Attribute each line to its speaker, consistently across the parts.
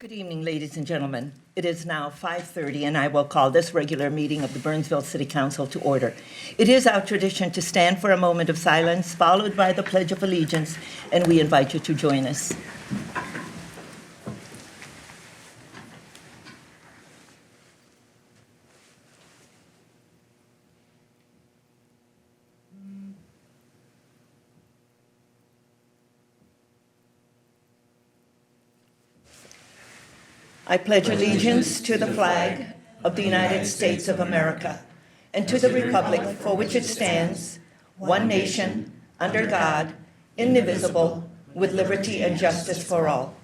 Speaker 1: Good evening, ladies and gentlemen. It is now 5:30, and I will call this regular meeting of the Burnsville City Council to order. It is our tradition to stand for a moment of silence, followed by the Pledge of Allegiance, and we invite you to join us. I pledge allegiance to the flag of the United States of America and to the republic for which it stands, one nation, under God, indivisible, with liberty and justice for all.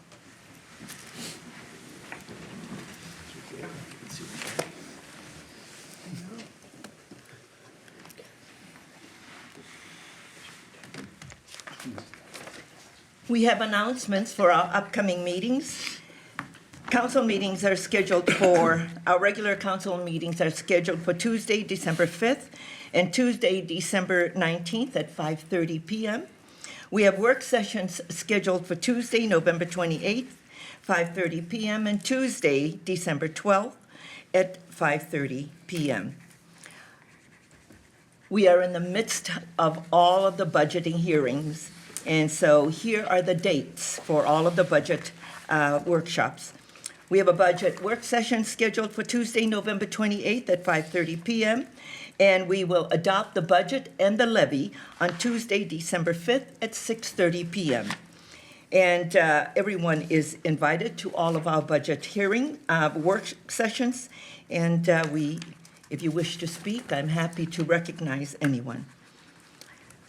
Speaker 1: We have announcements for our upcoming meetings. Council meetings are scheduled for, our regular council meetings are scheduled for Tuesday, December 5th, and Tuesday, December 19th at 5:30 p.m. We have work sessions scheduled for Tuesday, November 28th, 5:30 p.m., and Tuesday, December 12th at 5:30 p.m. We are in the midst of all of the budgeting hearings, and so here are the dates for all of the budget workshops. We have a budget work session scheduled for Tuesday, November 28th at 5:30 p.m., and we will adopt the budget and the levy on Tuesday, December 5th at 6:30 p.m. And everyone is invited to all of our budget hearing work sessions, and if you wish to speak, I'm happy to recognize anyone.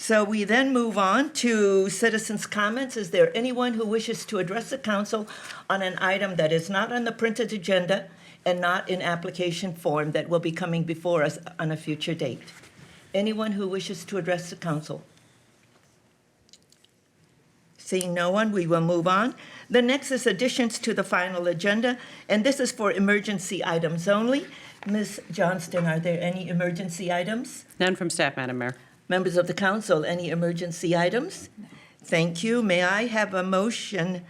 Speaker 1: So we then move on to citizens' comments. Is there anyone who wishes to address the council on an item that is not on the printed agenda and not in application form that will be coming before us on a future date? Anyone who wishes to address the council? Seeing no one, we will move on. The next is additions to the final agenda, and this is for emergency items only. Ms. Johnston, are there any emergency items?
Speaker 2: None from staff, Madam Mayor.
Speaker 1: Members of the council, any emergency items? Thank you. May I have a motion?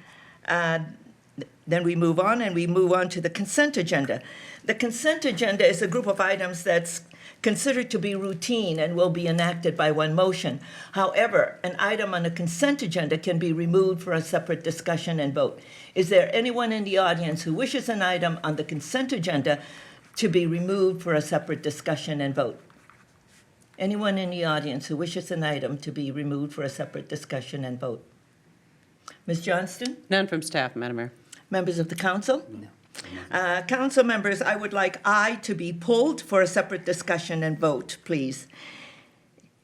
Speaker 1: Then we move on, and we move on to the consent agenda. The consent agenda is a group of items that's considered to be routine and will be enacted by one motion. However, an item on the consent agenda can be removed for a separate discussion and vote. Is there anyone in the audience who wishes an item on the consent agenda to be removed for a separate discussion and vote? Anyone in the audience who wishes an item to be removed for a separate discussion and vote? Ms. Johnston?
Speaker 2: None from staff, Madam Mayor.
Speaker 1: Members of the council? No. Council members, I would like I to be pulled for a separate discussion and vote, please.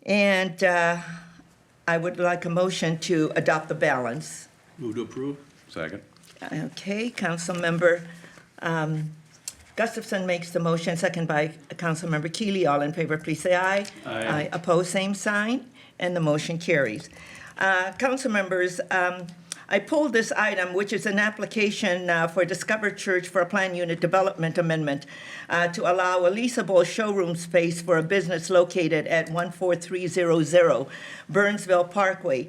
Speaker 1: And I would like a motion to adopt the balance.
Speaker 3: Move to approve. Second.
Speaker 1: Okay, Council Member Gustafson makes the motion, second by Councilmember Keeley. All in favor, please say aye.
Speaker 3: Aye.
Speaker 1: Opposed, same sign, and the motion carries. Council members, I pulled this item, which is an application for Discover Church for a plan unit development amendment to allow a leasable showroom space for a business located at 14300 Burnsville Parkway.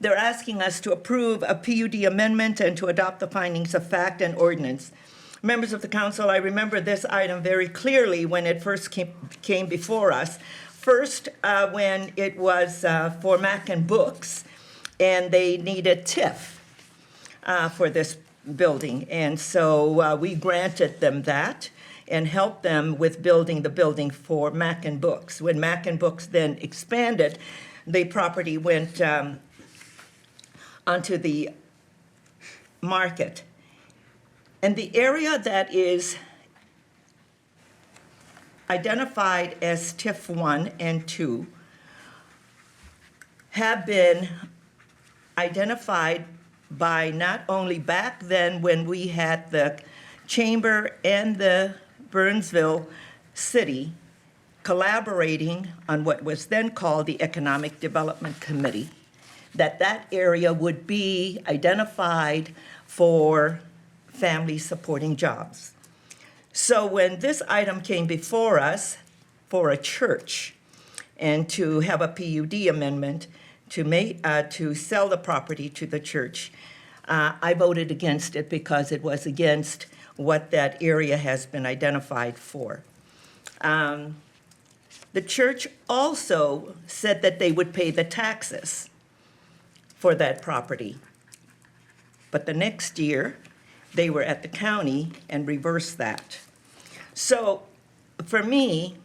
Speaker 1: They're asking us to approve a PUD amendment and to adopt the findings of fact and ordinance. Members of the council, I remember this item very clearly when it first came before us. First, when it was for Mac and Books, and they needed TIF for this building. And so we granted them that and helped them with building the building for Mac and Books. When Mac and Books then expanded, the property went onto the market. And the area that is identified as TIF 1 and 2 have been identified by not only back then when we had the Chamber and the Burnsville City collaborating on what was then called the Economic Development Committee, that area would be identified for family supporting jobs. So when this item came before us for a church and to have a PUD amendment to sell the property to the church, I voted against it because it was against what that area has been identified for. The church also said that they would pay the taxes for that property. But the next year, they were at the county and reversed that. So for me,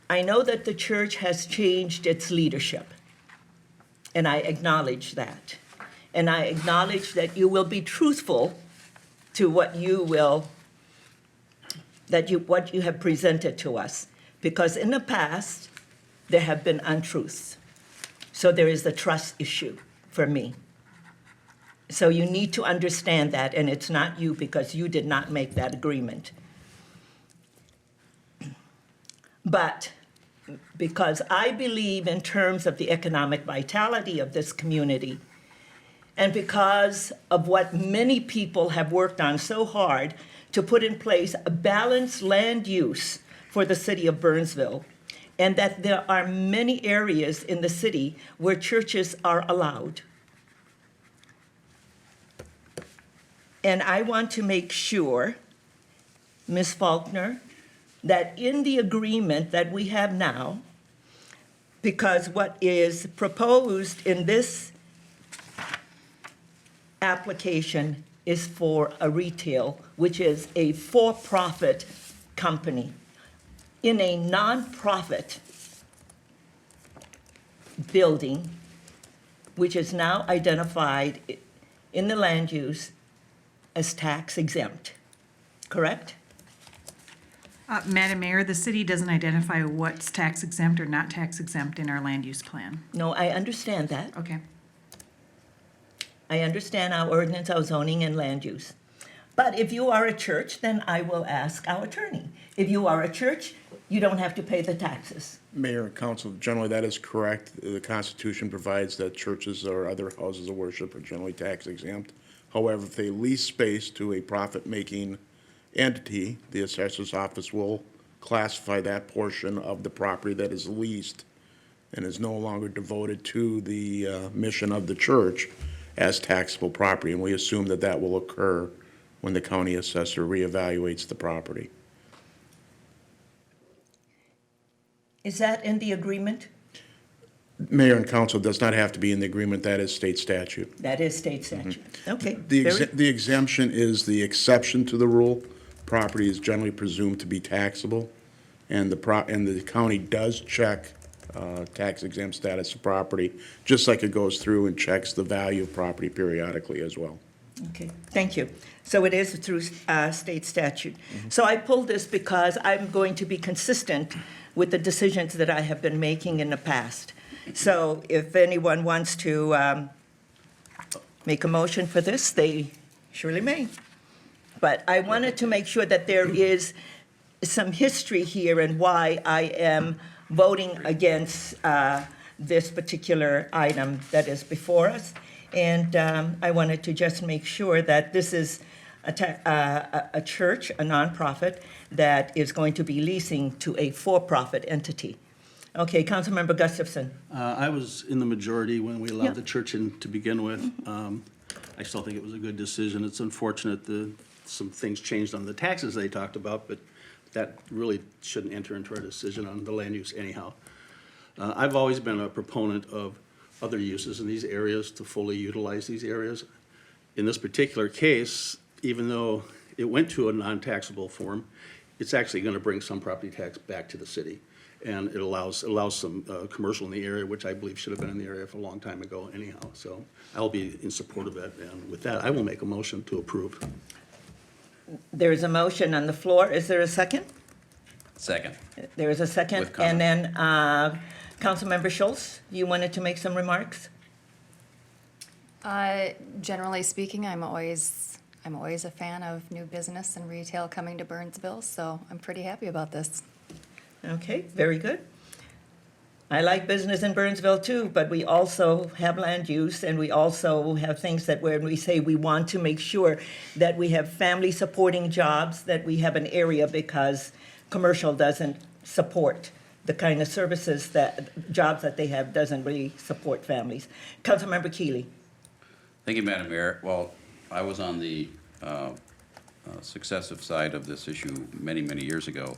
Speaker 1: I know that the church has changed its leadership, and I acknowledge that. And I acknowledge that you will be truthful to what you have presented to us. Because in the past, there have been untruths. So there is a trust issue for me. So you need to understand that, and it's not you because you did not make that agreement. But because I believe in terms of the economic vitality of this community, and because of what many people have worked on so hard to put in place a balanced land use for the city of Burnsville, and that there are many areas in the city where churches are allowed. And I want to make sure, Ms. Faulkner, that in the agreement that we have now, because what is proposed in this application is for a retail, which is a for-profit company in a nonprofit building, which is now identified in the land use as tax exempt, correct?
Speaker 4: Madam Mayor, the city doesn't identify what's tax exempt or not tax exempt in our land use plan.
Speaker 1: No, I understand that.
Speaker 4: Okay.
Speaker 1: I understand our ordinance, our zoning, and land use. But if you are a church, then I will ask our attorney. If you are a church, you don't have to pay the taxes.
Speaker 5: Mayor and council, generally that is correct. The Constitution provides that churches or other houses of worship are generally tax exempt. However, if they lease space to a profit-making entity, the assessor's office will classify that portion of the property that is leased and is no longer devoted to the mission of the church as taxable property. And we assume that that will occur when the county assessor reevaluates the property.
Speaker 1: Is that in the agreement?
Speaker 5: Mayor and council does not have to be in the agreement. That is state statute.
Speaker 1: That is state statute. Okay.
Speaker 5: The exemption is the exception to the rule. Property is generally presumed to be taxable, and the county does check tax exempt status of property, just like it goes through and checks the value of property periodically as well.
Speaker 1: Okay, thank you. So it is through state statute. So I pulled this because I'm going to be consistent with the decisions that I have been making in the past. So if anyone wants to make a motion for this, they surely may. But I wanted to make sure that there is some history here and why I am voting against this particular item that is before us. And I wanted to just make sure that this is a church, a nonprofit, that is going to be leasing to a for-profit entity. Okay, Councilmember Gustafson.
Speaker 3: I was in the majority when we
Speaker 1: Yeah.
Speaker 3: allowed the church in to begin with. I still think it was a good decision. It's unfortunate that some things changed on the taxes they talked about, but that really shouldn't enter into our decision on the land use anyhow. I've always been a proponent of other uses in these areas to fully utilize these areas. In this particular case, even though it went to a non-taxable form, it's actually going to bring some property tax back to the city. And it allows some commercial in the area, which I believe should have been in the area for a long time ago anyhow. So I'll be in support of it. And with that, I will make a motion to approve.
Speaker 1: There is a motion on the floor. Is there a second?
Speaker 6: Second.
Speaker 1: There is a second.
Speaker 6: With comment.
Speaker 1: And then Councilmember Schultz, you wanted to make some remarks?
Speaker 7: Generally speaking, I'm always a fan of new business and retail coming to Burnsville, so I'm pretty happy about this.
Speaker 1: Okay, very good. I like business in Burnsville too, but we also have land use and we also have things that when we say we want to make sure that we have family supporting jobs, that we have an area because commercial doesn't support the kind of services that, jobs that they have doesn't really support families. Councilmember Keeley.
Speaker 6: Thank you, Madam Mayor. Well, I was on the successive side of this issue many, many years ago.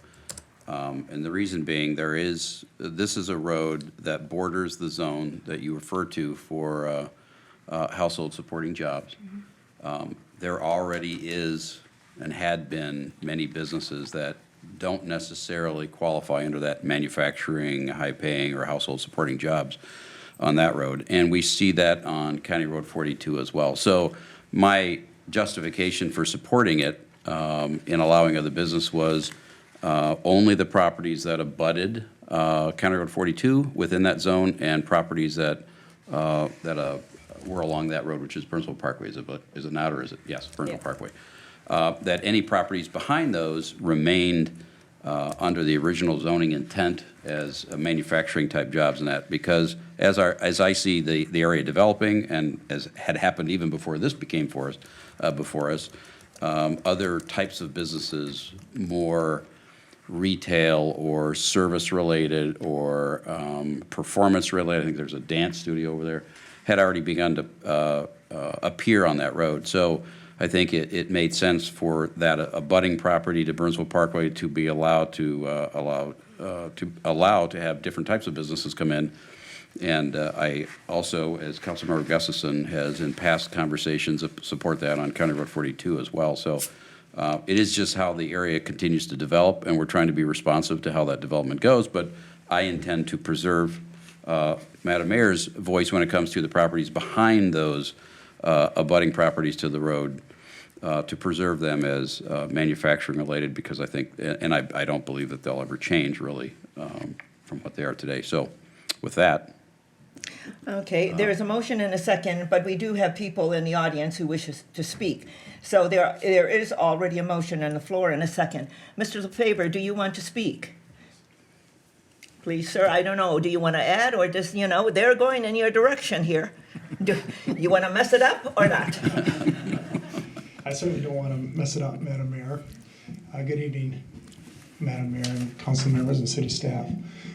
Speaker 6: And the reason being, this is a road that borders the zone that you refer to for household supporting jobs. There already is and had been many businesses that don't necessarily qualify under that manufacturing, high-paying, or household supporting jobs on that road. And we see that on County Road 42 as well. So my justification for supporting it in allowing other business was only the properties that abutted County Road 42 within that zone, and properties that were along that road, which is Burnsville Parkway. Is it not, or is it? Yes, Burnsville Parkway. That any properties behind those remained under the original zoning intent as manufacturing type jobs and that, because as I see the area developing, and as had happened even before this became before us, other types of businesses, more retail or service related or performance related, I think there's a dance studio over there, had already begun to appear on that road. So I think it made sense for that abutting property to Burnsville Parkway to be allowed to have different types of businesses come in. And I also, as Councilmember Gustafson has in past conversations, support that on County Road 42 as well. So it is just how the area continues to develop, and we're trying to be responsive to how that development goes. But I intend to preserve Madam Mayor's voice when it comes to the properties behind those abutting properties to the road, to preserve them as manufacturing related, because I think, and I don't believe that they'll ever change really from what they are today. So with that.
Speaker 1: Okay, there is a motion and a second, but we do have people in the audience who wishes to speak. So there is already a motion on the floor and a second. Mr. LaFever, do you want to speak? Please, sir, I don't know. Do you want to add, or just, they're going in your direction here. Do you want to mess it up or not?
Speaker 8: I certainly don't want to mess it up, Madam Mayor. Good evening, Madam Mayor and council members and city staff.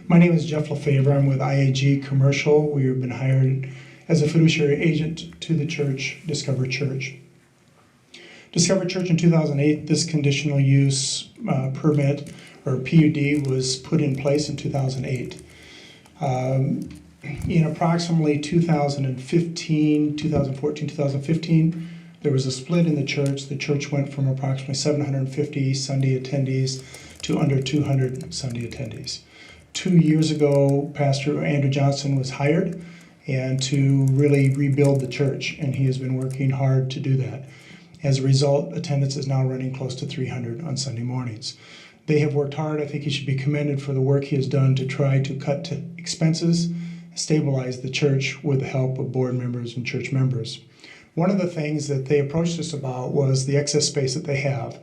Speaker 8: My name is Jeff LaFever. I'm with IAG Commercial. We have been hired as a fiduciary agent to the church, Discover Church. Discover Church in 2008, this conditional use permit, or PUD, was put in place in 2008. In approximately 2014, 2015, there was a split in the church. The church went from approximately 750 Sunday attendees to under 200 Sunday attendees. 2 years ago, Pastor Andrew Johnson was hired and to really rebuild the church, and he has been working hard to do that. As a result, attendance is now running close to 300 on Sunday mornings. They have worked hard. I think he should be commended for the work he has done to try to cut expenses, stabilize the church with the help of board members and church members. One of the things that they approached us about was the excess space that they have.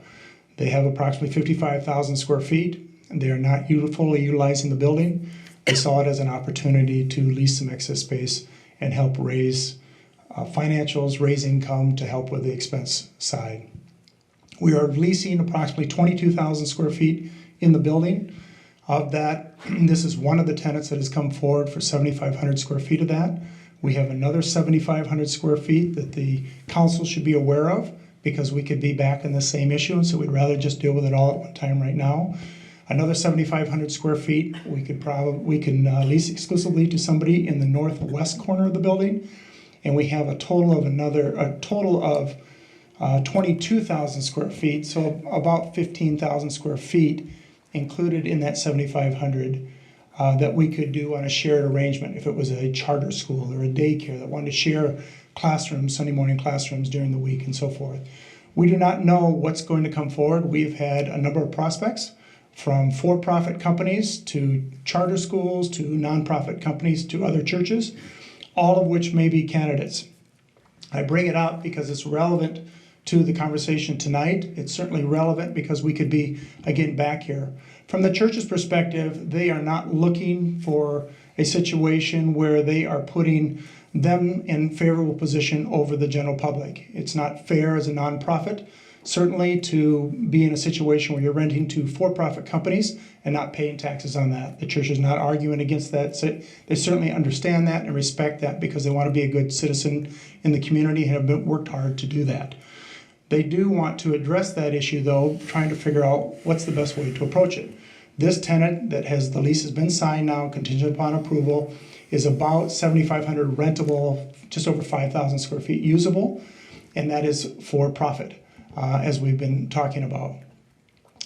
Speaker 8: They have approximately 55,000 square feet. They are not fully utilizing the building. They saw it as an opportunity to lease some excess space and help raise financials, raise income to help with the expense side. We are leasing approximately 22,000 square feet in the building. Of that, this is one of the tenants that has come forward for 7,500 square feet of that. We have another 7,500 square feet that the council should be aware of, because we could be back in the same issue, and so we'd rather just deal with it all at one time right now. Another 7,500 square feet we can lease exclusively to somebody in the northwest corner of the building, and we have a total of 22,000 square feet, so about 15,000 square feet included in that 7,500 that we could do on a shared arrangement if it was a charter school or a daycare that wanted to share classrooms, Sunday morning classrooms during the week and so forth. We do not know what's going to come forward. We've had a number of prospects, from for-profit companies to charter schools to nonprofit companies to other churches, all of which may be candidates. I bring it up because it's relevant to the conversation tonight. It's certainly relevant because we could be, again, back here. From the church's perspective, they are not looking for a situation where they are putting them in favorable position over the general public. It's not fair as a nonprofit Certainly to be in a situation where you're renting to for-profit companies and not paying taxes on that. The church is not arguing against that. So they certainly understand that and respect that because they want to be a good citizen in the community and have worked hard to do that. They do want to address that issue, though, trying to figure out what's the best way to approach it. This tenant that has, the lease has been signed now, contingent upon approval, is about 7,500 rentable, just over 5,000 square feet usable, and that is for profit, as we've been talking about.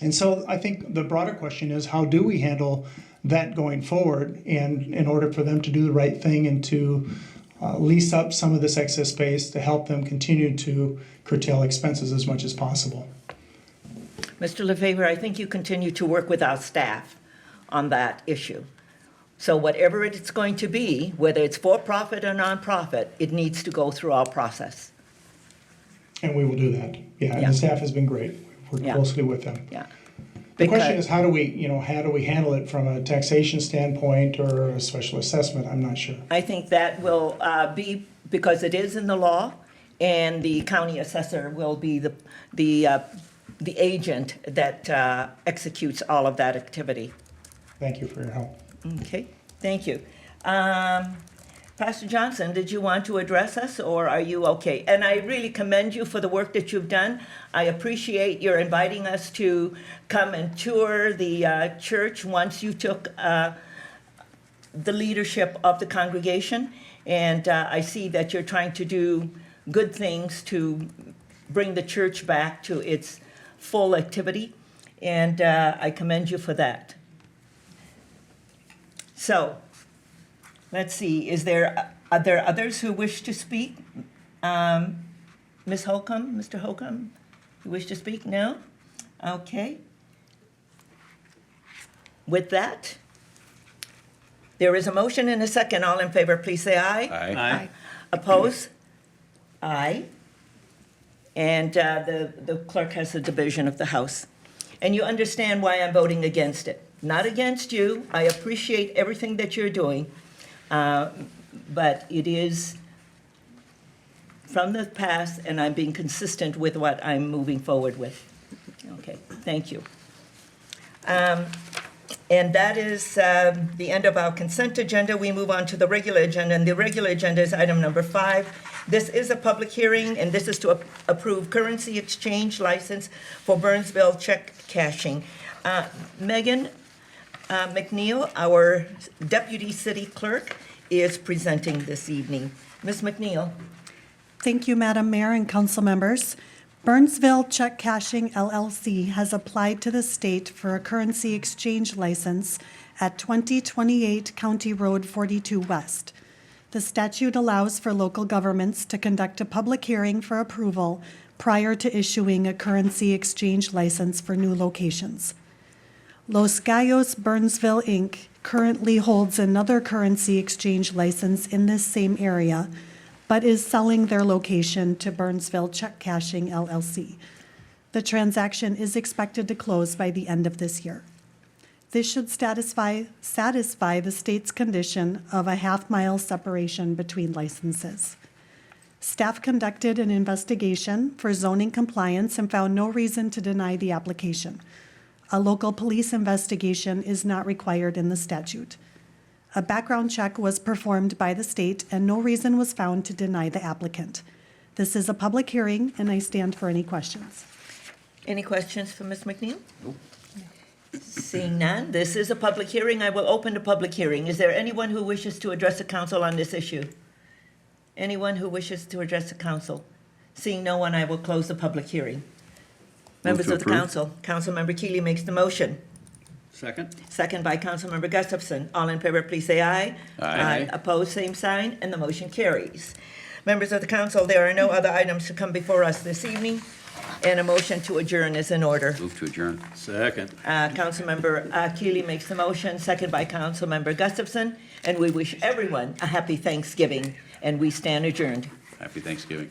Speaker 8: And so I think the broader question is, how do we handle that going forward, and in order for them to do the right thing and to lease up some of this excess space to help them continue to curtail expenses as much as possible.
Speaker 1: Mr. LaFever, I think you continue to work with our staff on that issue. So whatever it's going to be, whether it's for-profit or nonprofit, it needs to go through our process.
Speaker 8: And we will do that. Yeah, and
Speaker 1: Yeah.
Speaker 8: the staff has been great. We've worked
Speaker 1: Yeah.
Speaker 8: closely with them.
Speaker 1: Yeah.
Speaker 8: The question
Speaker 1: Because-
Speaker 8: is, how do we handle it from a taxation standpoint or a special assessment? I'm not sure.
Speaker 1: I think that will be, because it is in the law, and the county assessor will be the agent that executes all of that activity.
Speaker 8: Thank you for your help.
Speaker 1: Okay, thank you. Pastor Johnson, did you want to address us, or are you okay? And I really commend you for the work that you've done. I appreciate your inviting us to come and tour the church once you took the leadership of the congregation. And I see that you're trying to do good things to bring the church back to its full activity, and I commend you for that. So, let's see, are there others who wish to speak? Ms. Holcomb, Mr. Holcomb, you wish to speak? No? Okay. With that, there is a motion and a second. All in favor, please say aye.
Speaker 6: Aye.
Speaker 1: Oppose? Aye. And the clerk has the division of the House. And you understand why I'm voting against it. Not against you. I appreciate everything that you're doing. But it is from the past, and I'm being consistent with what I'm moving forward with. Okay, thank you. And that is the end of our consent agenda. We move on to the regular agenda, and the regular agenda is item number 5. This is a public hearing, and this is to approve currency exchange license for Burnsville check cashing. Megan McNeil, our deputy city clerk, is presenting this evening. Ms. McNeil.
Speaker 9: Thank you, Madam Mayor and council members. Burnsville Check Cashing LLC has applied to the state for a currency exchange license at 2028 County Road 42 West. The statute allows for local governments to conduct a public hearing for approval prior to issuing a currency exchange license for new locations. Los Gallos Burnsville, Inc. currently holds another currency exchange license in this same area, but is selling their location to Burnsville Check Cashing LLC. The transaction is expected to close by the end of this year. This should satisfy the state's condition of a half-mile separation between licenses. Staff conducted an investigation for zoning compliance and found no reason to deny the application. A local police investigation is not required in the statute. A background check was performed by the state, and no reason was found to deny the applicant. This is a public hearing, and I stand for any questions.
Speaker 1: Any questions for Ms. McNeil? Seeing none, this is a public hearing. I will open the public hearing. Is there anyone who wishes to address the council on this issue? Anyone who wishes to address the council? Seeing no one, I will close the public hearing. Members
Speaker 6: to
Speaker 1: of the
Speaker 6: approve.
Speaker 1: council, Councilmember Keeley makes the motion.
Speaker 3: Second?
Speaker 1: Second by Councilmember Gustafson. All in favor, please say aye.
Speaker 6: Aye.
Speaker 1: Opposed, same sign, and the motion carries. Members of the council, there are no other items to come before us this evening, and a motion to adjourn is in order.
Speaker 6: Move to adjourn.
Speaker 3: Second.
Speaker 1: Councilmember Keeley makes the motion, second by Councilmember Gustafson, and we wish everyone a happy Thanksgiving, and we stand adjourned.
Speaker 6: Happy Thanksgiving.